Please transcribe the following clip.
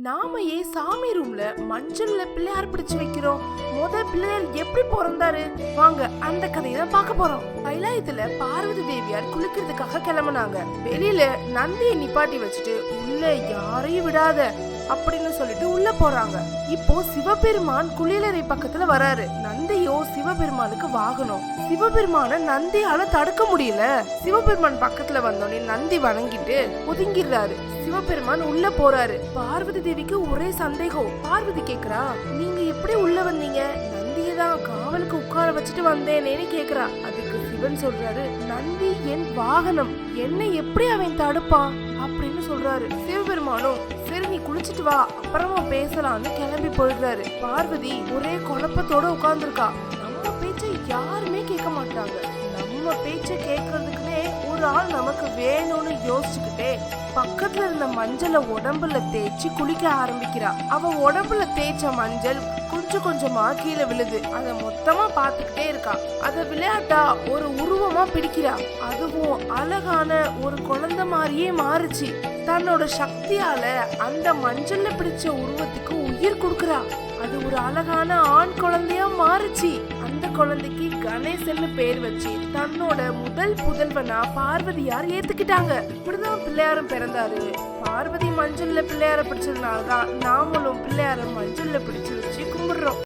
நாம ஏன் சாமி ரூம்ல மஞ்சள்ல பிள்ளையார் பிடிச்சு வைக்கிறோம்? பிள்ளையார் எப்படி பிறந்தாரு? வாங்க அந்த கதையை தான் பார்க்க போறோம். கைலாயத்துல பார்வதி தேவியார் குளிக்கிறதுக்காக கிளம்புனாங்க. வெளியில நந்தியை நிப்பாட்டி வச்சுட்டு உள்ள யாரையும் விடாத அப்படின்னு சொல்லிட்டு உள்ள போறாங்க. இப்போ சிவபெருமான் குளியலறை பக்கத்துல வராரு. நந்தியோ சிவபெருமானுக்கு வாகனம். சிவபெருமான நந்தியால தடுக்க முடியல. சிவபெருமான் பக்கத்துல வந்தோடனே நந்தி வணங்கிட்டு ஒதுங்கிடுறாரு. சிவபெருமான் உள்ள போறாரு. பார்வதி தேவிக்கு ஒரே சந்தேகம். பார்வதி கேக்குறா, நீங்க எப்படி உள்ள வந்தீங்க? நந்தியதான் காவலுக்கு உட்கார வச்சுட்டு வந்தேனேன்னு கேக்குறா. அதுக்கு சிவன் சொல்றாரு, நந்தி என் வாகனம், என்ன எப்படி அவன் தடுப்பான் அப்படின்னு சொல்றாரு. சிவபெருமானும் சரி நீ குளிச்சுட்டு வா அப்புறமா பேசலாம்னு கிளம்பி போயிடுறாரு. பார்வதி ஒரே குழப்பத்தோட உட்கார்ந்துருக்கா. நம்ம பேச்சை யாருமே கேட்க மாட்டாங்க. நம்ம பேச்ச கேட்கறதுக்குன்னே ஒரு ஆள் நமக்கு வேணும்னு யோசிச்சுக்கிட்டே பக்கத்துல இருந்த மஞ்சளை உடம்புல தேய்ச்சி குளிக்க ஆரம்பிக்கிறா. அவ உடம்புல தேய்ச்ச மஞ்சள் கொஞ்சம் கொஞ்சமா கீழே விழுது. அத மொத்தமா பாத்துக்கிட்டே இருக்கா. அத விளையாட்டா ஒரு உருவமா பிடிக்கிறா. அதுவும் அழகான ஒரு குழந்தை மாதிரியே மாறுச்சு. தன்னோட சக்தியால அந்த மஞ்சள்ல பிடிச்ச உருவத்துக்கு உயிர் கொடுக்கறா. அது ஒரு அழகான ஆண் குழந்தையா மாறுச்சு. அந்த குழந்தைக்கு கணேசன்னு பேர் வச்சு தன்னோட முதல் புதல்வனா பார்வதியார் ஏத்துக்கிட்டாங்க. இப்படிதான் பிள்ளையாரும் பிறந்தாரு. பார்வதி மஞ்சள்ல பிள்ளையார பிடிச்சதுனாலதான் நாமளும் பிள்ளையார மஞ்சள்ல பிடிச்சு வச்சு